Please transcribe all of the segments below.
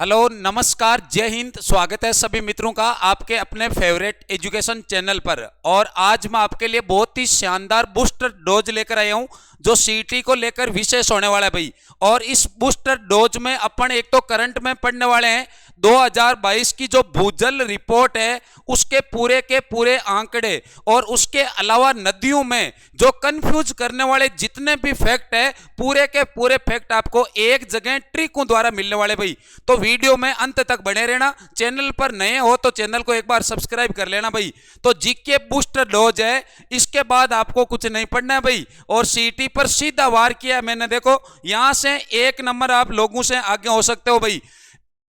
Hello नमस्कार जय हिंद। स्वागत है सभी मित्रों का आपके अपने फेवरेट एजुकेशन चैनल पर। और आज मैं आपके लिए बहुत ही शानदार बूस्टर डोज लेकर आया हूं जो सीटी को लेकर विशेष होने वाला है भाई। और इस बूस्टर डोज में अपन एक तो करंट में पढ़ने वाले हैं 2022 की जो भूजल रिपोर्ट है उसके पूरे के पूरे आंकड़े, और उसके अलावा नदियों में जो कंफ्यूज करने वाले जितने भी फैक्ट है पूरे के पूरे फैक्ट आपको एक जगह ट्रिकों द्वारा मिलने वाले भाई। तो वीडियो में अंत तक बने रहना। चैनल पर नए हो तो चैनल को एक बार सब्सक्राइब कर लेना भाई। तो जीके बूस्टर डोज है, इसके बाद आपको कुछ नहीं पढ़ना है भाई। और सीटी पर सीधा वार किया मैंने, देखो यहां से 1 नंबर आप लोगों से आगे हो सकते हो भाई।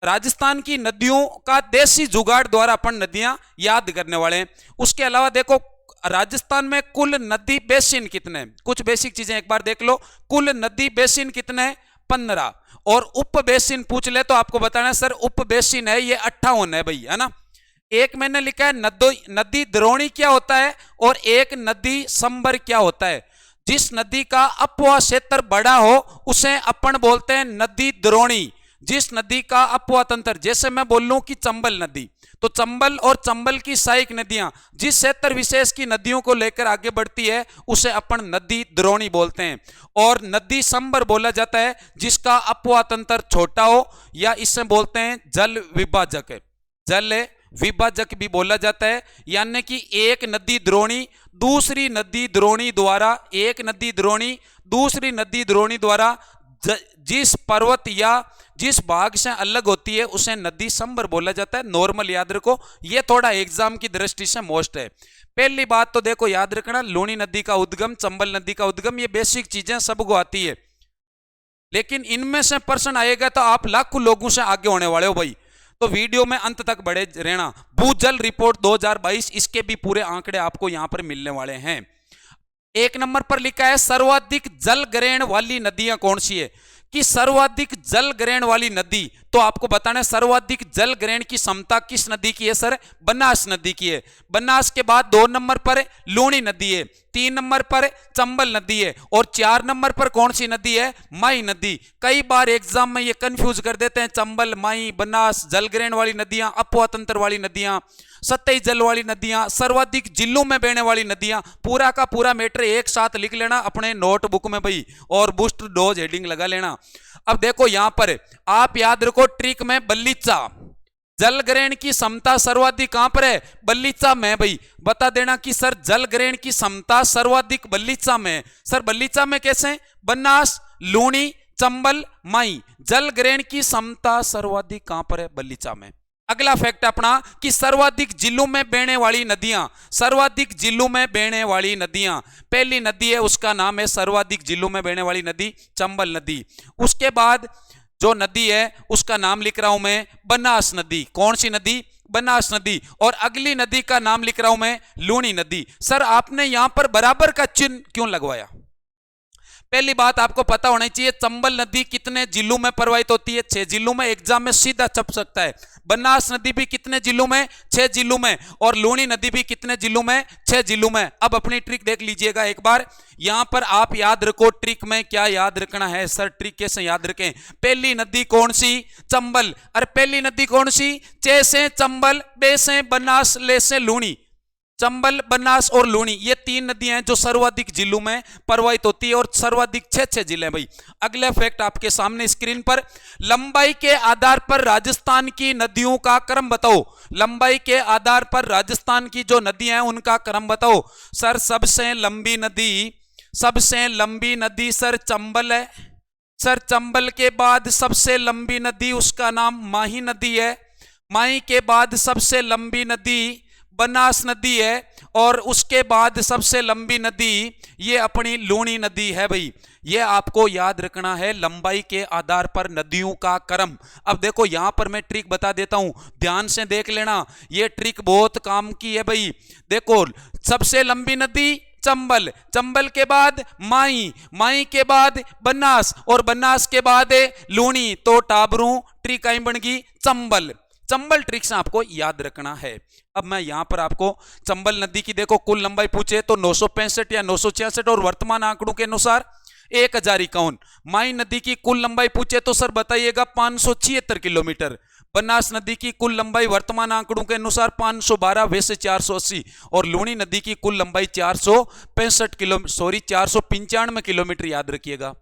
राजस्थान की नदियों का देसी जुगाड़ द्वारा अपन नदियां याद करने वाले हैं। उसके अलावा देखो राजस्थान में कुल नदी बेसिन कितने हैं, कुछ बेसिक चीजें एक बार देख लो। कुल नदी बेसिन कितने हैं? 15। और उप बेसिन पूछ ले तो आपको बताना सर उप बेसिन है ये 58 है भाई, है ना। एक मैंने लिखा है नदी द्रोणी क्या होता है और एक नदी संबर क्या होता है। जिस नदी का अपवाह क्षेत्र बड़ा हो उसे अपन बोलते हैं नदी द्रोणी। जिस नदी का अपवाह तंत्र, जैसे मैं बोल लूं कि चंबल नदी, तो चंबल और चंबल की सहायक नदियां जिस क्षेत्र विशेष की नदियों को लेकर आगे बढ़ती है उसे अपन नदी द्रोणी बोलते हैं। और नदी संबर बोला जाता है जिसका अपवाह तंत्र छोटा हो, या इसे बोलते हैं जल विभाजक। जल विभाजक भी बोला जाता है। यानी कि एक नदी द्रोणी दूसरी नदी द्रोणी द्वारा, एक नदी द्रोणी दूसरी नदी द्रोणी द्वारा जिस पर्वत या जिस भाग से अलग होती है उसे नदी संबर बोला जाता है। नॉर्मल याद रखो, ये थोड़ा एग्जाम की दृष्टि से मोस्ट है। पहली बात तो देखो याद रखना, लूणी नदी का उद्गम, चंबल नदी का उद्गम, ये बेसिक चीजें सबको आती है। लेकिन इनमें से प्रश्न आएगा तो आप लाखों लोगों से आगे होने वाले हो भाई। तो वीडियो में अंत तक बड़े रहना। भूजल रिपोर्ट 2022 इसके भी पूरे आंकड़े आपको यहां पर मिलने वाले हैं। 1 नंबर पर लिखा है सर्वाधिक जल ग्रहण वाली नदियां कौन सी है। कि सर्वाधिक जल ग्रहण वाली नदी, तो आपको बताना है सर्वाधिक जल ग्रहण की क्षमता किस नदी की है सर? बनास नदी की है। बनास के बाद 2 नंबर पर लूणी नदी है, 3 नंबर पर चंबल नदी है, और 4 नंबर पर कौन सी नदी है? माई नदी। कई बार एग्जाम में ये कंफ्यूज कर देते हैं, चंबल, माई, बनास, जल ग्रहण वाली नदियां, अपवाह तंत्र वाली नदियां, सतही जल वाली नदियां, सर्वाधिक जिलों में बहने वाली नदियां। पूरा का पूरा मैटर एक साथ लिख लेना अपने नोटबुक में भाई, और बूस्टर डोज हेडिंग लगा लेना। अब देखो यहां पर आप याद रखो ट्रिक में बल्लीचा जल ग्रहण की क्षमता सर्वाधिक कहां पर है? बल्लीचा में भाई। बता देना कि सर जल ग्रहण की क्षमता सर्वाधिक बल्लीचा में। सर बल्लीचा में कैसे? बनास, लूणी, चंबल, माई, जल ग्रहण की क्षमता सर्वाधिक कहां पर है? बल्लीचा में। अगला फैक्ट अपना कि सर्वाधिक जिलों में बहने वाली नदियां, सर्वाधिक जिलों में बहने वाली नदियां, पहली नदी है उसका नाम है सर्वाधिक जिलों में बहने वाली नदी चंबल नदी। उसके बाद जो नदी है उसका नाम लिख रहा हूं मैं बनास नदी। कौन सी नदी? बनास नदी। और अगली नदी का नाम लिख रहा हूं मैं लूणी नदी। सर आपने यहां पर बराबर का चिन्ह क्यों लगवाया? पहली बात आपको पता होना चाहिए चंबल नदी कितने जिलों में प्रवाहित होती है? 6 जिलों में। एग्जाम में सीधा छप सकता है। बनास नदी भी कितने जिलों में? 6 जिलों में। और लूणी नदी भी कितने जिलों में? 6 जिलों में। अब अपनी ट्रिक देख लीजिएगा एक बार। यहां पर आप याद रखो ट्रिक में क्या याद रखना है सर, ट्रिक कैसे याद रखें। पहली नदी कौन सी? चंबल। अरे पहली नदी कौन सी? 6 से चंबल, बे से बनास, ले से लूणी। चंबल, बनास और लूणी ये 3 नदियां हैं जो सर्वाधिक जिलों में प्रवाहित होती है, और सर्वाधिक 6 जिले भाई। अगला फैक्ट आपके सामने स्क्रीन पर, लंबाई के आधार पर राजस्थान की नदियों का क्रम बताओ। लंबाई के आधार पर राजस्थान की जो नदियां हैं उनका क्रम बताओ। सर सबसे लंबी नदी सर चंबल है। सर चंबल के बाद सबसे लंबी नदी उसका नाम माही नदी है। माही के बाद सबसे लंबी नदी बनास नदी है, और उसके बाद सबसे लंबी नदी ये अपनी लूणी नदी है भाई। ये आपको याद रखना है लंबाई के आधार पर नदियों का क्रम। अब देखो यहां पर मैं ट्रिक बता देता हूं, ध्यान से देख लेना, ये ट्रिक बहुत काम की है भाई। देखो सबसे लंबी नदी चंबल, चंबल के बाद माई, माई के बाद बनास, और बनास के बाद लूणी, तो टाबरू ट्रिक आई बन गई चंबल। चंबल ट्रिक से आपको याद रखना है। अब मैं यहां पर आपको चंबल नदी की देखो कुल लंबाई पूछे तो 965 या 966, और वर्तमान आंकड़ों के अनुसार 1051। माई नदी की कुल लंबाई पूछे तो सर बताइएगा 576 किलोमीटर। बनास नदी की कुल लंबाई वर्तमान आंकड़ों के अनुसार 512 वैसे 480, और लूनी नदी की कुल लंबाई 495 किलोमीटर। याद रखिएगा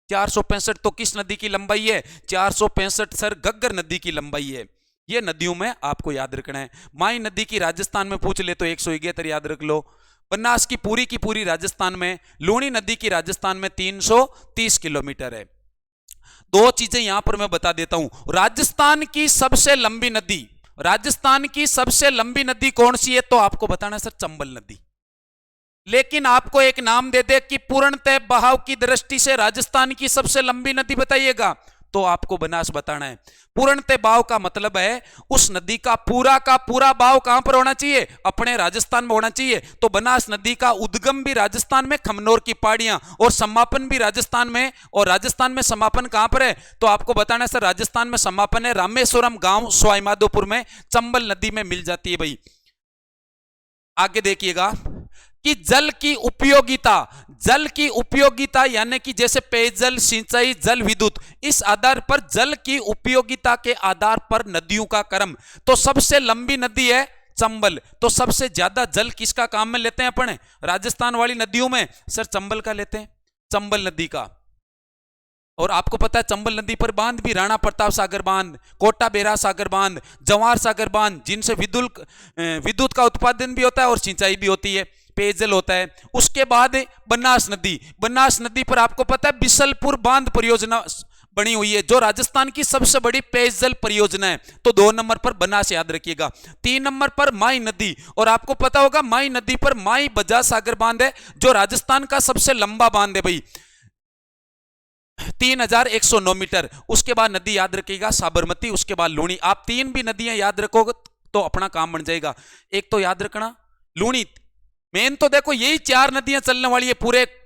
465 तो किस नदी की लंबाई है? 465 सर घग्गर नदी की लंबाई है। ये नदियों में आपको याद रखना है। माई नदी की राजस्थान में पूछ ले तो 171 याद रख लो। बनास की पूरी राजस्थान में, लूनी नदी की राजस्थान में 330 किलोमीटर है। दो चीजें यहां पर मैं बता देता हूं। राजस्थान की सबसे लंबी नदी, राजस्थान की सबसे लंबी नदी कौन सी है? तो आपको बताना सर चंबल नदी। लेकिन आपको एक नाम दे दे कि पूर्णतः बहाव की दृष्टि से राजस्थान की सबसे लंबी नदी बताइएगा, तो आपको बनास बताना है। पूर्णतः बहाव का मतलब है उस नदी का पूरा बहाव कहां पर होना चाहिए? अपने राजस्थान में होना चाहिए। तो बनास नदी का उद्गम भी राजस्थान में खमनोर की पहाड़ियां, और समापन भी राजस्थान में, और राजस्थान में समापन कहां पर है? तो आपको बताना है सर राजस्थान में समापन है रामेश्वरम गांव सवाईमाधोपुर में, चंबल नदी में मिल जाती है भाई। आगे देखिएगा कि जल की उपयोगिता यानी कि जैसे पेयजल, सिंचाई, जल विद्युत, इस आधार पर जल की उपयोगिता के आधार पर नदियों का क्रम। तो सबसे लंबी नदी है चंबल, तो सबसे ज्यादा जल किसका काम में लेते हैं अपन? राजस्थान वाली नदियों में सर चंबल का लेते हैं, चंबल नदी का। और आपको पता है चंबल नदी पर बांध भी, राणा प्रताप सागर बांध, कोटा बेरा सागर बांध, जवाहर सागर बांध, जिनसे विद्युत का उत्पादन भी होता है और सिंचाई भी होती है, पेयजल होता है। उसके बाद बनास नदी पर आपको पता है बिशलपुर बांध परियोजना बनी हुई है, जो राजस्थान की सबसे बड़ी पेयजल परियोजना है। तो 2 नंबर पर बनास याद रखिएगा। 3 नंबर पर माई नदी, और आपको पता होगा माई नदी पर माई बजाज सागर बांध है, जो राजस्थान का सबसे लंबा बांध है भाई, 3109 मीटर। उसके बाद नदी याद रखिएगा साबरमती, उसके बाद लूनी। आप 3 भी नदियां याद रखोगे तो अपना काम बन जाएगा। एक तो याद रखना लूनी, मेन तो देखो यही 4 नदियां चलने वाली है,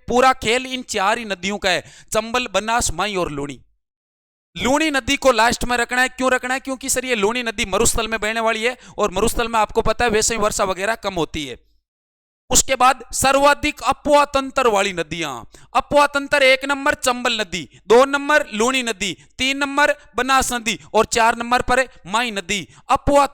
पूरा खेल इन 4 ही नदियों का है, चंबल, बनास, माई और लूनी। लूनी नदी को लास्ट में रखना है। क्यों रखना है? क्योंकि सर ये लूनी नदी मरुस्थल में बहने वाली है, और मरुस्थल में आपको पता है वैसे ही वर्षा वगैरह कम होती है। उसके बाद सर्वाधिक अपवा तंत्र वाली नदियां, अपवा तंत्र 1 नंबर चंबल नदी, 2 नंबर लूनी नदी, 3 नंबर बनास नदी, और 4 नंबर पर माई नदी। अपवा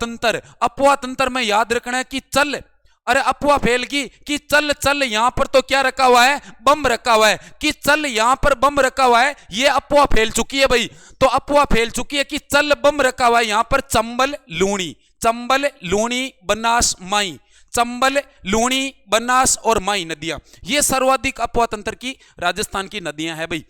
तंत्र में याद रखना है कि चल, अरे अफवाह फैल गई कि चल यहां पर तो क्या रखा हुआ है? बम रखा हुआ है, कि चल यहां पर बम रखा हुआ है, ये अफवाह फैल चुकी है भाई। तो अफवाह फैल चुकी है कि चल बम रखा हुआ है यहां पर चंबल लूनी बनास माई, चंबल लूनी बनास और माई नदियां, ये सर्वाधिक अपवा तंत्र की राजस्थान की नदियां हैं भाई।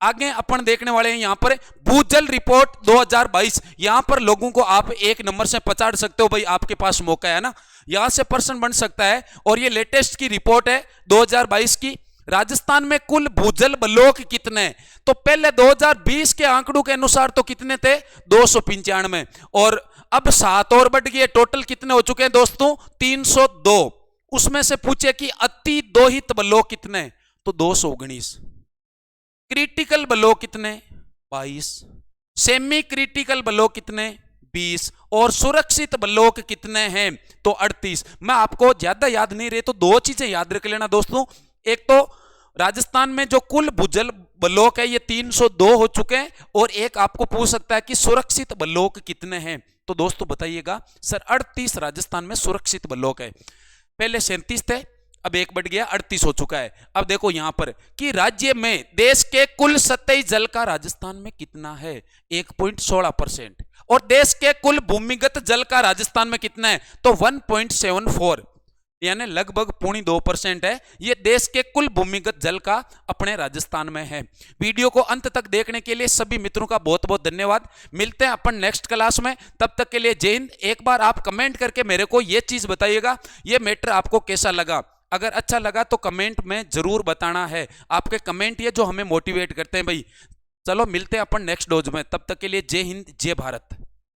आगे अपन देखने वाले हैं यहां पर भूजल रिपोर्ट 2022। यहां पर लोगों को आप 1 नंबर से पचाड़ सकते हो भाई, आपके पास मौका है ना, यहां से प्रश्न बन सकता है। और ये लेटेस्ट की रिपोर्ट है 2022 की। राजस्थान में कुल भूजल ब्लॉक कितने? तो पहले 2020 के आंकड़ों के अनुसार तो कितने थे? 295, और अब 7 और बढ़ गए, टोटल कितने हो चुके हैं दोस्तों? 302। उसमें से पूछे कि अति दोहित ब्लॉक कितने? तो 219। क्रिटिकल ब्लॉक कितने? 22। सेमी क्रिटिकल ब्लॉक कितने? 20। और सुरक्षित ब्लॉक कितने हैं? तो 38। मैं आपको ज्यादा याद नहीं रहे तो 2 चीजें याद रख लेना दोस्तों। एक तो राजस्थान में जो कुल भूजल ब्लॉक है ये 302 हो चुके हैं, और एक आपको पूछ सकता है कि सुरक्षित ब्लॉक कितने हैं? तो दोस्तों बताइएगा सर 38 राजस्थान में सुरक्षित ब्लॉक है। पहले 37 थे, अब 1 बढ़ गया, 38 हो चुका है। अब देखो यहां पर कि राज्य में देश के कुल सतही जल का राजस्थान में कितना है? 1.16%। और देश के कुल भूमिगत जल का राजस्थान में कितना है? तो 1.74, यानी लगभग 0.2% है। ये देश के कुल भूमिगत जल का अपने राजस्थान में है। वीडियो को अंत तक देखने के लिए सभी मित्रों का बहुत बहुत धन्यवाद। मिलते हैं अपन नेक्स्ट क्लास में, तब तक के लिए जय हिंद। एक बार आप कमेंट करके मेरे को ये चीज बताइएगा, ये मैटर आपको कैसा लगा। अगर अच्छा लगा तो कमेंट में जरूर बताना है। आपके कमेंट ये जो हमें मोटिवेट करते हैं भाई। चलो मिलते हैं अपन नेक्स्ट डोज में, तब तक के लिए जय हिंद, जय भारत।